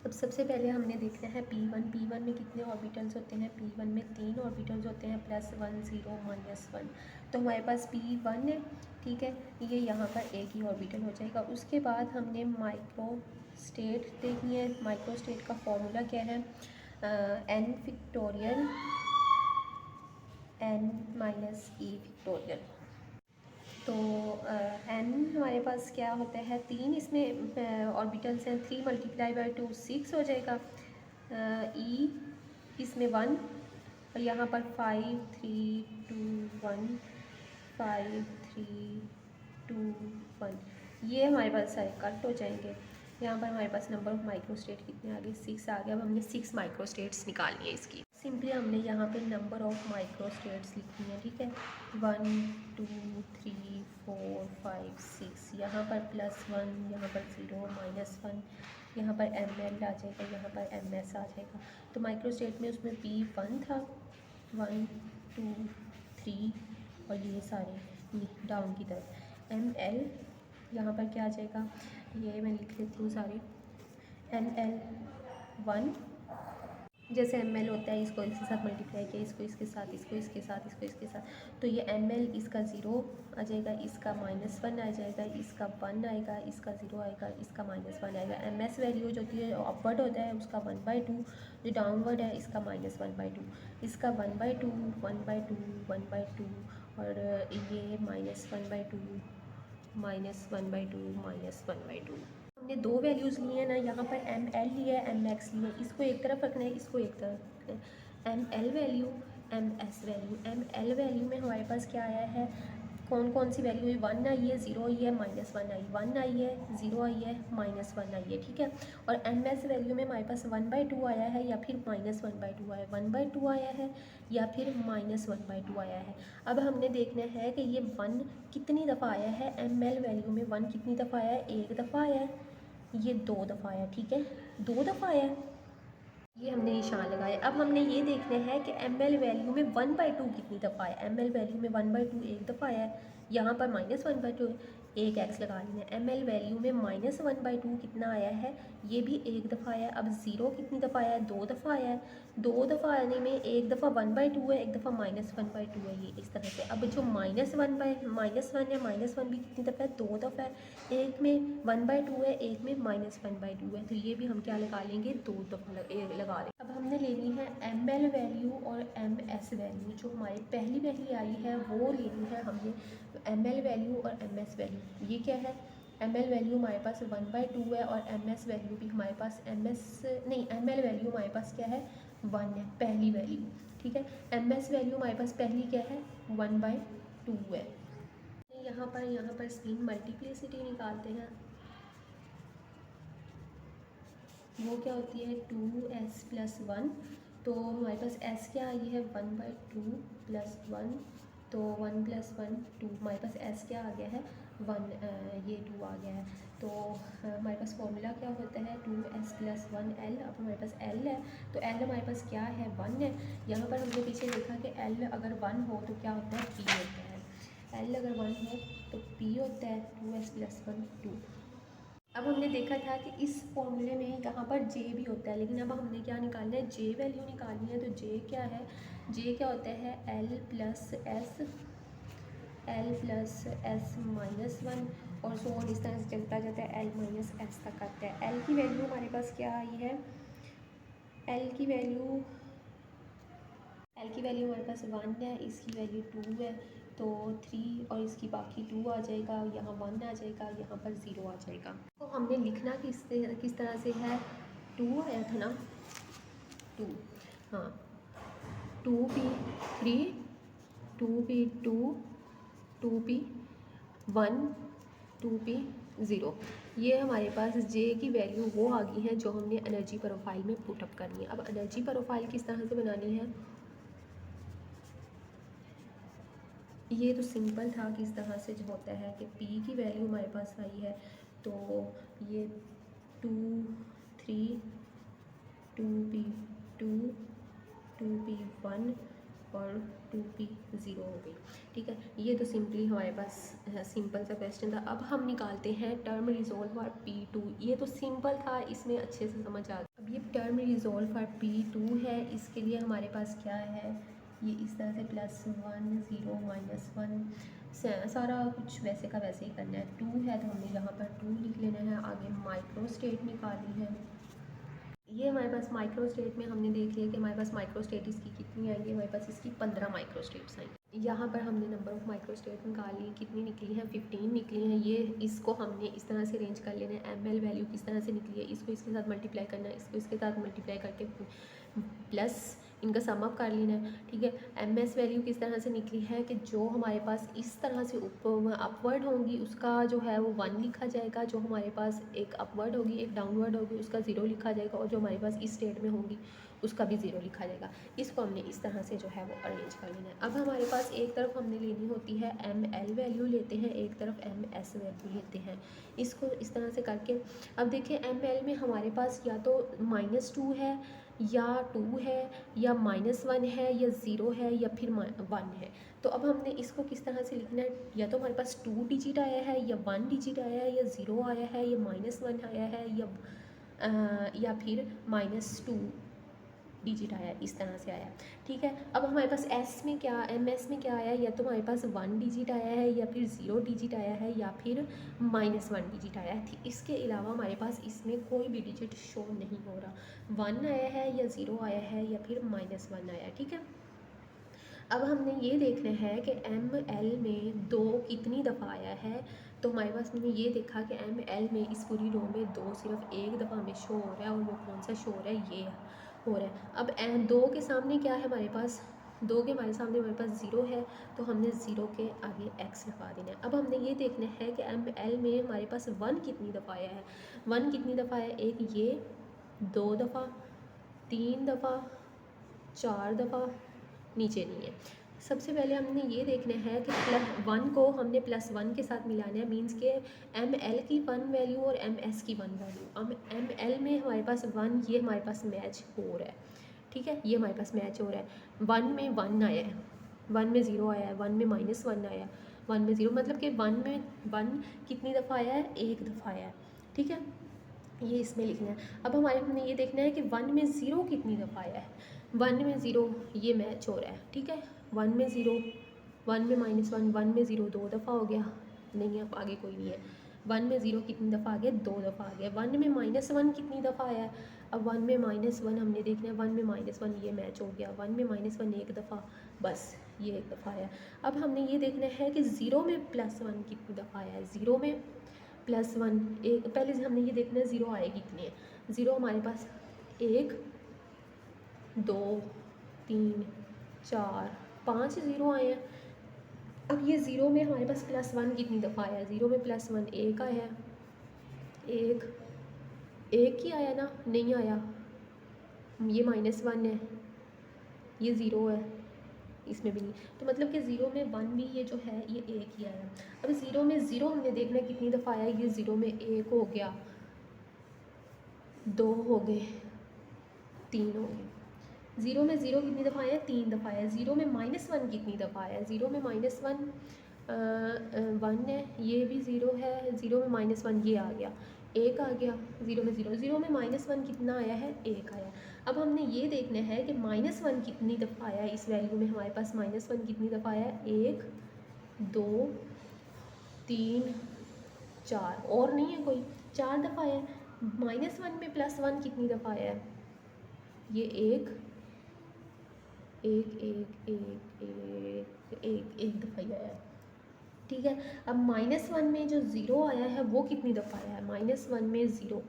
अब सबसे पहले हमने देखना है P1 में कितने ऑर्बिटल्स होते हैं। P1 में 3 ऑर्बिटल्स होते हैं, +1 0 -1। तो हमारे पास P1 है, ठीक है, ये यहाँ पर एक ही ऑर्बिटल हो जाएगा। उसके बाद हमने माइक्रो स्टेट देखनी है। माइक्रो स्टेट का फॉर्मूला क्या है, n factorial n - e factorial. तो n हमारे पास क्या होता है, 3 इसमें ऑर्बिटल्स हैं, 3 × 2 6 हो जाएगा। e इसमें 1 और यहाँ पर 5 3 2 1 5 3 2 1, ये हमारे पास सारे कट हो जाएंगे। यहाँ पर हमारे पास नंबर ऑफ माइक्रोस्टेट कितने आ गए, 6 आ गए। अब हमने 6 माइक्रोस्टेट्स निकालनी है इसकी। सिंपली हमने यहाँ पे नंबर ऑफ माइक्रोस्टेट्स लिखनी है, ठीक है, 1 2 3 4 5 6। यहाँ पर +1, यहाँ पर 0 -1, यहाँ पर ml आ जाएगा, यहाँ पर ms आ जाएगा। तो माइक्रोस्टेट में उसमें P1 था, 1 2 3 और ये सारे डाउन की तरफ। ml यहाँ पर क्या आ जाएगा, ये मैं लिख लेती हूँ सारे। ml 1, जैसे ml होता है, इसको इसके साथ मल्टीप्लाई किया, इसको इसके साथ, इसको इसके साथ, इसको इसके साथ, तो ये ml इसका 0 आ जाएगा, इसका -1 आ जाएगा, इसका 1 आएगा, इसका 0 आएगा, इसका -1 आएगा। ms वैल्यू जो होती है अपवर्ड होता है उसका 1/2, जो डाउनवर्ड है इसका -1/2, इसका 1/2 1/2 1/2 और ये -1/2 -1/2 -1/2। हमने 2 वैल्यूज़ ली हैं ना, यहाँ पर ml लिया है, mx लिया है, इसको एक तरफ रखना है, इसको एक तरफ रखना है। ml value ms value, ml value में हमारे पास क्या आया है, कौन कौन सी वैल्यू हुई, 1 आई है, 0 आई है, -1 आई, 1 आई है, 0 आई है, -1 आई है, ठीक है। और ms वैल्यू में हमारे पास 1/2 आया है या फिर -1/2 आया है, 1/2 आया है या फिर -1/2 आया है। अब हमने देखना है कि ये 1 कितनी दफ़ा आया है, ml वैल्यू में 1 कितनी दफ़ा आया है, एक दफ़ा आया है, ये 2 दफ़ा आया, ठीक है, 2 दफ़ा आया है, ये हमने निशान लगाया। अब हमने ये देखना है कि ml वैल्यू में 1/2 कितनी दफ़ा आया। ml वैल्यू में 1/2 एक दफ़ा आया है, यहाँ पर -1/2 एक x लगा लेना है। ml वैल्यू में -1/2 कितना आया है, ये भी एक दफ़ा आया है। अब 0 कितनी दफ़ा आया है, 2 दफ़ा आया है। 2 दफ़ा आने में एक दफ़ा 1/2 है, एक दफ़ा -1/2 है, ये इस तरह से। अब जो -1 है, -1 भी कितनी दफ़ा है, 2 दफ़ा है। एक में 1/2 है, एक में -1/2 है, तो ये भी हम क्या लगा लेंगे, 2 दफ़ा लगा लेंगे। अब हमने लेनी है ml वैल्यू और ms वैल्यू, जो हमारी पहली आई है वो लेनी है हमने, ml वैल्यू और ms वैल्यू। ये क्या है, ml वैल्यू हमारे पास 1/2 है और ms वैल्यू भी हमारे पास ml वैल्यू हमारे पास क्या है, 1 है, पहली वैल्यू, ठीक है। ms वैल्यू हमारे पास पहली क्या है, 1/2 है। यहाँ पर स्क्रीन मल्टीप्लिसिटी निकालते हैं, वो क्या होती है, 2s + 1। तो हमारे पास s क्या आई है, 1/2 + 1, तो 1 + 1 2, हमारे पास s क्या आ गया है, 1, ये 2 आ गया है। तो हमारे पास फॉर्मूला क्या होता है, 2s + 1l। अब हमारे पास l है, तो l हमारे पास क्या है, 1 है। यहाँ पर हमने पीछे देखा कि l अगर 1 हो तो क्या होता है, p होता है। l अगर 1 हो तो p होता है, 2s + 1 2। अब हमने देखा था कि इस फॉर्मूले में यहाँ पर j भी होता है, लेकिन अब हमने क्या निकालना है, j वैल्यू निकालनी है। तो j क्या है, j क्या होता है, l + s -1 और सो ऑन, इस तरह से चलता जाता है, l - s तक आता है। l की वैल्यू हमारे पास क्या आई है, l की वैल्यू हमारे पास 1 है, इसकी वैल्यू 2 है, तो 3 और इसकी बाकी 2 आ जाएगा, यहाँ 1 आ जाएगा, यहाँ पर 0 आ जाएगा। तो हमने लिखना किस तरह से है, 2 आया था ना, 2, हाँ, 2p3 2p2 2p1 2p0। ये हमारे पास j की वैल्यू वो आ गई है जो हमने एनर्जी प्रोफाइल में पुटअप करनी है। अब एनर्जी प्रोफाइल किस तरह से बनानी है, ये तो सिंपल था, किस तरह से जो होता है कि p की वैल्यू हमारे पास आई है, तो ये 2 3 2p2 2p1 और 2 भी 0 हो गई। ठीक है, ये तो सिंपली हमारे पास सिंपल सा क्वेश्चन था। अब हम निकालते हैं टर्म रिजोल्व फॉर P2। ये तो सिंपल था, इसमें अच्छे से समझ आ गया। अब ये टर्म रिजोल्व फॉर P2 है, इसके लिए हमारे पास क्या है, ये इस तरह से +1 0 -1 सारा कुछ वैसे का वैसे ही करना है। 2 है तो हमने यहाँ पर 2 लिख लेना है। आगे माइक्रो स्टेट निकाली है, ये हमारे पास माइक्रो स्टेट में हमने देख लिया कि हमारे पास माइक्रो स्टेट इसकी कितनी आएंगी, हमारे पास इसकी 15 माइक्रो स्टेट्स आएंगी। यहाँ पर हमने नंबर ऑफ़ माइक्रो स्टेट निकाली, कितनी निकली है, 15 निकली हैं। ये इसको हमने इस तरह से अरेंज कर लेना है, ml वैल्यू किस तरह से निकली है, इसको इसके साथ मल्टीप्लाई करना है, इसको इसके साथ मल्टीप्लाई करके प्लस इनका सम अप कर लेना है। ठीक है, ms वैल्यू किस तरह से निकली है कि जो हमारे पास इस तरह से अपवर्ड होंगी उसका जो है वो 1 लिखा जाएगा, जो हमारे पास एक अपवर्ड होगी एक डाउनवर्ड होगी उसका 0 लिखा जाएगा, और जो हमारे पास इस स्टेट में होंगी उसका भी 0 लिखा जाएगा। इसको हमने इस तरह से जो है वो अरेंज कर लेना है। अब हमारे पास एक तरफ हमने लेनी होती है ml वैल्यू लेते हैं, एक तरफ ms वैल्यू लेते हैं। इसको इस तरह से करके अब देखिए ml में हमारे पास या तो -2 है या 2 है या -1 है या 0 है या फिर 1 है। तो अब हमने इसको किस तरह से लिखना है, या तो हमारे पास 2 डिजिट आया है या 1 डिजिट आया है या 0 आया है या -1 आया है या फिर -2 डिजिट आया, इस तरह से आया। ठीक है, अब हमारे पास ms में क्या आया, या तो हमारे पास 1 डिजिट आया है या फिर 0 डिजिट आया है या फिर -1 डिजिट आया है। इसके अलावा हमारे पास इसमें कोई भी डिजिट शो नहीं हो रहा, 1 आया है या 0 आया है या फिर -1 आया है। ठीक है, अब हमने ये देखना है कि ml में 2 कितनी दफ़ा आया है। तो हमारे पास मैंने ये देखा कि ml में इस पूरी रो में 2 सिर्फ एक दफ़ा में शो हो रहा है, और वो कौन सा शो हो रहा है, ये हो रहा है। अब 2 के सामने क्या है हमारे पास, 2 के सामने हमारे पास 0 है, तो हमने 0 के आगे x लगा देना है। अब हमने ये देखना है कि ml में हमारे पास 1 कितनी दफ़ा आया है। 1 कितनी दफ़ा है, एक ये 2 दफ़ा, 3 दफ़ा, 4 दफ़ा, नीचे नहीं है। सबसे पहले हमने ये देखना है कि +1 को हमने +1 के साथ मिलाना है, मींस के ml की 1 वैल्यू और ms की 1 वैल्यू। अब ml में हमारे पास 1, ये हमारे पास मैच हो रहा है। ठीक है, ये हमारे पास मैच हो रहा है। 1 में 1 आया है, 1 में 0 आया है, 1 में -1 आया है, 1 में 0, मतलब कि 1 में 1 कितनी दफ़ा आया है, एक दफ़ा आया है। ठीक है, ये इसमें लिखना है। अब हमने ये देखना है कि 1 में 0 कितनी दफ़ा आया है। 1 में 0 ये मैच हो रहा है। ठीक है, 1 में 0, 1 में -1, 1 में 0 2 दफ़ा हो गया, नहीं अब आगे कोई नहीं है। 1 में 0 कितनी दफ़ा आ गया, 2 दफ़ा आ गया। 1 में -1 कितनी दफ़ा आया है, अब 1 में -1 हमने देखना है। 1 में -1 ये मैच हो गया, 1 में -1 एक दफ़ा, बस ये एक दफ़ा आया। अब हमने ये देखना है कि 0 में +1 कितनी दफ़ा आया है। 0 में +1 एक, पहले से हमने ये देखना है 0 आए कितने हैं। 0 हमारे पास 1 2 3 4 5 0 आए हैं। अब ये 0 में हमारे पास +1 कितनी दफ़ा आया है। 0 में +1 एक आया है, एक ही आया ना, नहीं आया, ये -1 है, ये 0 है, इसमें भी नहीं। तो मतलब कि 0 में 1 भी ये जो है ये एक ही आया। अब 0 में 0 हमने देखना है कितनी दफ़ा आया। ये 0 में 1 हो गया, 2 हो गए, 3 हो गए। 0 में 0 कितनी दफ़ा आया, 3 दफ़ा आया। 0 में -1 कितनी दफ़ा आया। 0 में -1 1 है, ये भी 0 है। 0 में -1 ये आ गया, एक आ गया। 0 में 0, 0 में -1 कितना आया है, एक आया। अब हमने ये देखना है कि -1 कितनी दफ़ा आया। इस वैल्यू में हमारे पास -1 कितनी दफ़ा आया, 1 2 3 4, और नहीं है कोई, 4 दफ़ा आया। -1 में +1 कितनी दफ़ा आया है, ये एक एक दफ़ा ही आया है। ठीक है, अब -1 में जो 0 आया है वो कितनी दफ़ा आया है। -1 में 0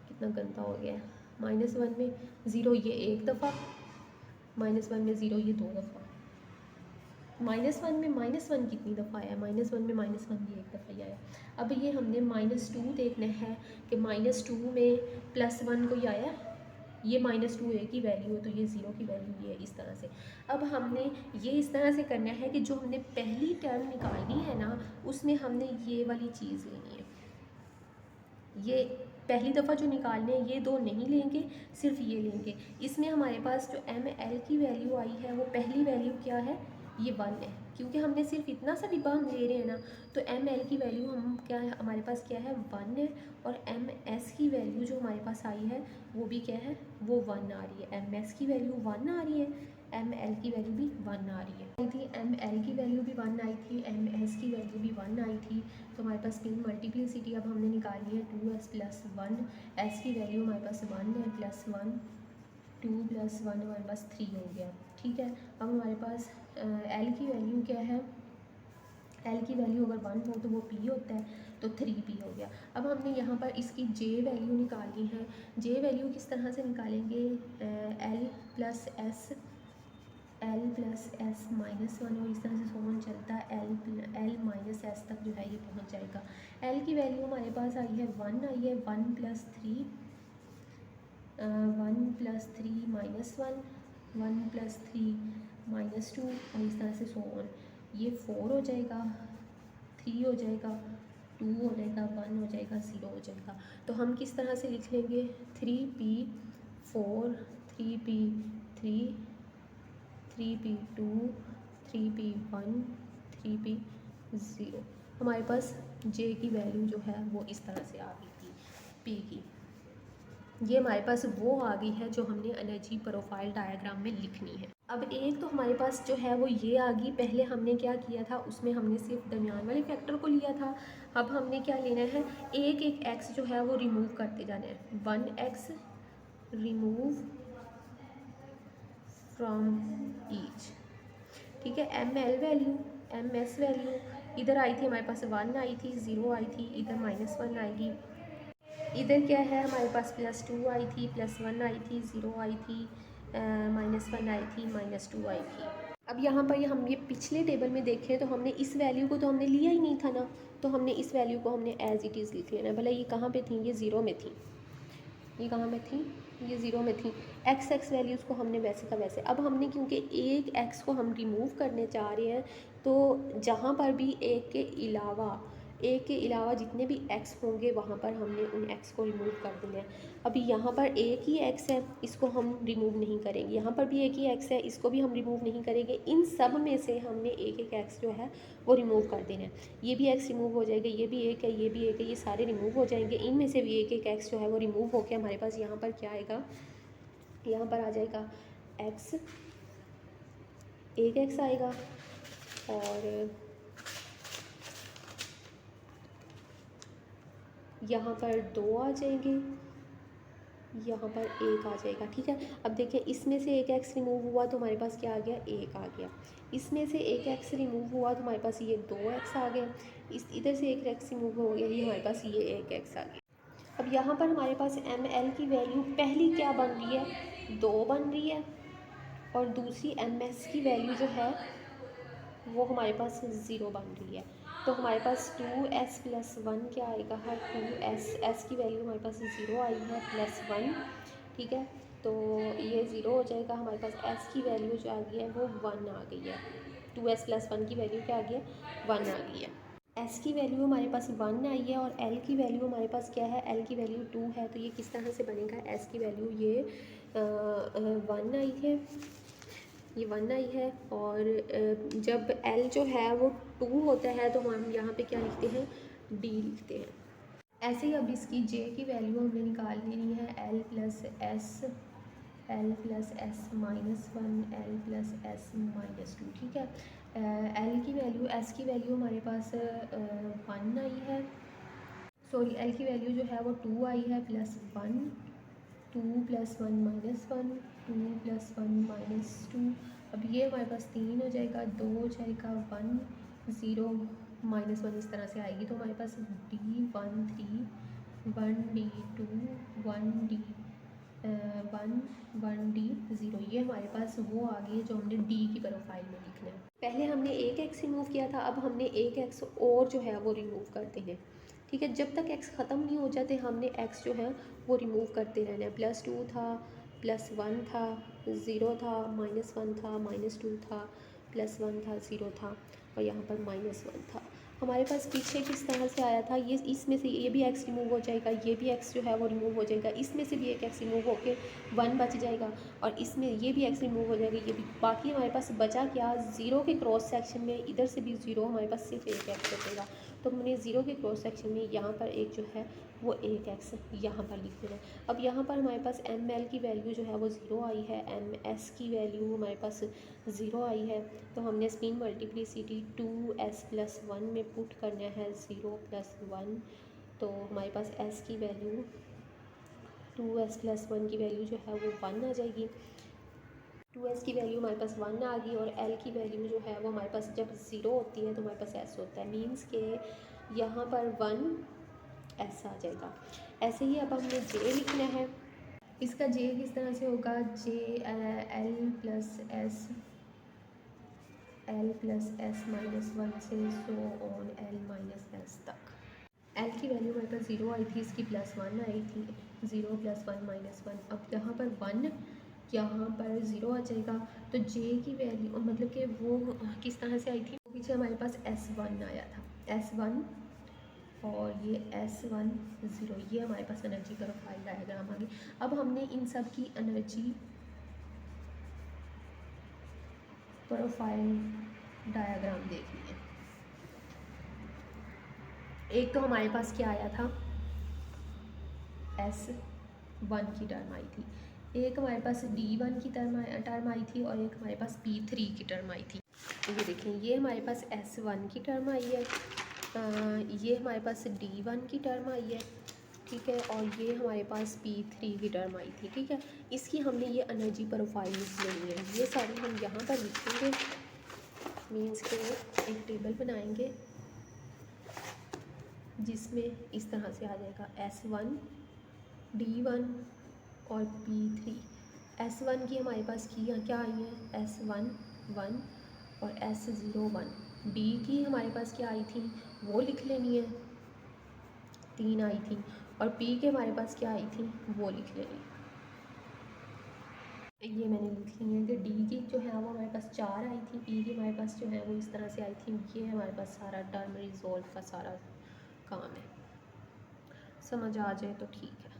कितना गंदा हो गया है। -1 में 0 ये एक दफ़ा, -1 में 0 ये 2 दफ़ा। -1 में -1 कितनी दफ़ा आया, -1 में -1 ये एक दफ़ा ही आया। अब ये हमने -2 देखना है कि -2 में +1 कोई आया, ये -2 एक ही वैल्यू है तो ये 0 की वैल्यू ये है, इस तरह से। अब हमने ये इस तरह से करना है कि जो हमने पहली टर्म निकालनी है ना, उसमें हमने ये वाली चीज़ लेनी है, ये पहली दफ़ा जो निकालने हैं ये दो नहीं लेंगे, सिर्फ ये लेंगे। इसमें हमारे पास जो एम एल की वैल्यू आई है वो पहली वैल्यू क्या है, ये 1 है, क्योंकि हमने सिर्फ इतना सा डिब्बा हम ले रहे हैं ना, तो एम एल की वैल्यू हम क्या है, हमारे पास क्या है 1 है। और एम एस की वैल्यू जो हमारे पास आई है वो भी क्या है, वो 1 आ रही है। एम एस की वैल्यू 1 आ रही है, एम एल की वैल्यू भी 1 आ रही है थी। एम एल की वैल्यू भी 1 आई थी, एम एस की वैल्यू भी 1 आई थी। तो हमारे पास तीन मल्टीप्लिसिटी अब हमने निकाली है, 2s + 1, एस की वैल्यू हमारे पास 1 है, +1, 2 + 1 हमारे पास 3 हो गया। ठीक है, अब हमारे पास एल की वैल्यू क्या है, एल की वैल्यू अगर 1 हो तो वो पी होता है, तो 3p हो गया। अब हमने यहाँ पर इसकी जे वैल्यू निकालनी है। जे वैल्यू किस तरह से निकालेंगे, एल प्लस एस -1 और इस तरह से सोन चलता है, एल माइनस एस तक जो है ये पहुँच जाएगा। एल की वैल्यू हमारे पास आई है 1 आई है, 1 + 3 1 + 3 -1, 1 + 3 -2 और इस तरह से सोन, ये 4 हो जाएगा, 3 हो जाएगा, 2 हो जाएगा, 1 हो जाएगा, 0 हो जाएगा। तो हम किस तरह से लिख लेंगे, 3p 4, 3p 3, 3p 2, 3p 1, 3p 0। हमारे पास जे की वैल्यू जो है वो इस तरह से आ गई थी पी की। ये हमारे पास वो आ गई है जो हमने एनर्जी प्रोफाइल डायग्राम में लिखनी है। अब एक तो हमारे पास जो है वो ये आ गई, पहले हमने क्या किया था, उसमें हमने सिर्फ दरमियान वाले फैक्टर को लिया था। अब हमने क्या लेना है, एक एक एक्स जो है वो रिमूव करते जाना है। 1x remove from each. ठीक है, M L value, M S value इधर आई थी हमारे पास 1 आई थी, 0 आई थी, इधर -1 आएगी। इधर क्या है हमारे पास +2 आई थी, +1 आई थी, 0 आई थी, -1 आई थी, -2 आई थी। अब यहाँ पर हम ये पिछले टेबल में देखें तो हमने इस वैल्यू को तो हमने लिया ही नहीं था ना, तो हमने इस वैल्यू को हमने एज इट इज़ लिख लेना। भला ये कहाँ पे थी, ये 0 में थी, ये कहाँ में थी, ये 0 में थी। एक्स वैल्यूज़ को हमने वैसे का वैसे, अब हमने क्योंकि एक एक्स को हम रिमूव करने चाह रहे हैं, तो जहाँ पर भी एक के अलावा जितने भी एक्स होंगे वहाँ पर हमने उन एक्स को रिमूव कर देना है। अभी यहाँ पर एक ही एक्स है, इसको हम रिमूव नहीं करेंगे, यहाँ पर भी एक ही एक्स है, इसको भी हम रिमूव नहीं करेंगे। इन सब में से हमने एक एक एक्स जो है वो रिमूव कर देना है। ये भी एक्स रिमूव हो जाएगा, ये भी एक है, ये भी एक है, ये सारे रिमूव हो जाएंगे। इनमें से भी एक एक एक्स जो है वो रिमूव होकर हमारे पास यहाँ पर क्या आएगा, यहाँ पर आ जाएगा एक्स, एक एक्स आएगा, और यहाँ पर 2 आ जाएंगे, यहाँ पर 1 आ जाएगा। ठीक है, अब देखिए इसमें से एक एक्स रिमूव हुआ तो हमारे पास क्या आ गया, 1 आ गया। इसमें से एक एक्स रिमूव हुआ तो हमारे पास ये 2 एक्स आ गया। इस इधर से एक एक्स रिमूव हो गया, ये हमारे पास ये 1 एक्स आ गया। अब यहाँ पर हमारे पास एम एल की वैल्यू पहली क्या बन रही है, 2 बन रही है, और दूसरी एम एस की वैल्यू जो है वो हमारे पास 0 बन रही है। तो हमारे पास 2s + 1 क्या आएगा, 2s की वैल्यू हमारे पास 0 आई है, +1। ठीक है, तो ये 0 हो जाएगा। हमारे पास s की वैल्यू जो आ गई है वो 1 आ गई है। 2s + 1 की वैल्यू क्या आ गई है, 1 आ गई है। s की वैल्यू हमारे पास 1 आई है, और l की वैल्यू हमारे पास क्या है, l की वैल्यू 2 है। तो ये किस तरह से बनेगा, s की वैल्यू ये 1 आई है, ये 1 आई है, और जब l जो है वो 2 होता है तो हम यहाँ पे क्या लिखते हैं, d लिखते हैं। ऐसे ही अब इसकी j की वैल्यू हमने निकाल लेनी है, l + s -1, l + s -2। ठीक है, l की वैल्यू, s की वैल्यू हमारे पास 1 आई है, सॉरी l की वैल्यू जो है वो 2 आई है, +1, 2 + 1 -1, 2 + 1 -2। अब ये हमारे पास 3 हो जाएगा, 2 हो जाएगा, 1 0 -1 इस तरह से आएगी। तो हमारे पास D1 3, 1D2 1D 1 1D 0, ये हमारे पास वो आ गई है जो हमने D की प्रोफाइल में लिखना है। पहले हमने एक एक्स रिमूव किया था, अब हमने एक एक्स और जो है वो रिमूव करते हैं। ठीक है, जब तक एक्स ख़त्म नहीं हो जाते हमने एक्स जो है वो रिमूव करते रहना है। +2 था, +1 था, 0 था, -1 था, -2 था, +1 था, 0 था, और यहाँ पर -1 था। हमारे पास पीछे किस तरह से आया था, ये इसमें से ये भी एक्स रिमूव हो जाएगा, ये भी एक्स जो है वो रिमूव हो जाएगा, इसमें से भी एक एक्स रिमूव होके 1 बच जाएगा, और इसमें ये भी एक्स रिमूव हो जाएगा, ये भी। बाकी हमारे पास बचा क्या, ज़ीरो के क्रॉस सेक्शन में इधर से भी ज़ीरो, हमारे पास सिर्फ एक एक्स बचेगा। तो हमने ज़ीरो के क्रॉस सेक्शन में यहाँ पर एक जो है वो एक एक्स यहाँ पर लिख देना है। अब यहाँ पर हमारे पास एम एल की वैल्यू जो है वो ज़ीरो आई है, एम एस की वैल्यू हमारे पास ज़ीरो आई है। तो हमने स्पिन मल्टीप्लिसिटी 2s+1 में पुट करना है 0+1। तो हमारे पास s की वैल्यू 2s+1 की वैल्यू जो है वो 1 आ जाएगी। 2s की वैल्यू हमारे पास 1 आ गई, और l की वैल्यू जो है वो हमारे पास जब ज़ीरो होती है तो हमारे पास s होता है, मीन्स के यहाँ पर 1 s आ जाएगा। ऐसे ही अब हमने j लिखना है। इसका j किस तरह से होगा, j l+s-1 से सो ऑन l-s तक। l की वैल्यू हमारे पास 0 आई थी, इसकी +1 आई थी, 0 +1 -1। अब यहाँ पर 1, यहाँ पर 0 आ जाएगा। तो j की वैल्यू मतलब कि वो किस तरह से आई थी, पीछे हमारे पास s1 आया था, s1 और ये s1 0, ये हमारे पास एनर्जी प्रोफाइल डायग्राम आ गई। अब हमने इन सब की एनर्जी प्रोफाइल डायग्राम देख लिए। एक तो हमारे पास क्या आया था, S1 की टर्म आई थी, एक हमारे पास D1 की टर्म आई थी, और एक हमारे पास P3 की टर्म आई थी। ये देखें, ये हमारे पास S1 की टर्म आई है, ये हमारे पास D1 की टर्म आई है, ठीक है, और ये हमारे पास P3 की टर्म आई थी, ठीक है। इसकी हमने ये एनर्जी प्रोफाइल्स लेनी है, ये सारी हम यहाँ पर लिखेंगे, मीन्स के एक टेबल बनाएंगे जिसमें इस तरह से आ जाएगा S1, D1 और P3। S1 की हमारे पास की क्या आई है, S1 1 और S0 1। D की हमारे पास क्या आई थी वो लिख लेनी है, 3 आई थी, और P के हमारे पास क्या आई थी वो लिख लेनी है। ये मैंने लिख ली है कि D की जो है वो हमारे पास 4 आई थी, P की हमारे पास जो है वो इस तरह से आई थी। ये हमारे पास सारा टर्म रिजॉल्व का सारा काम है, समझ आ जाए तो ठीक है।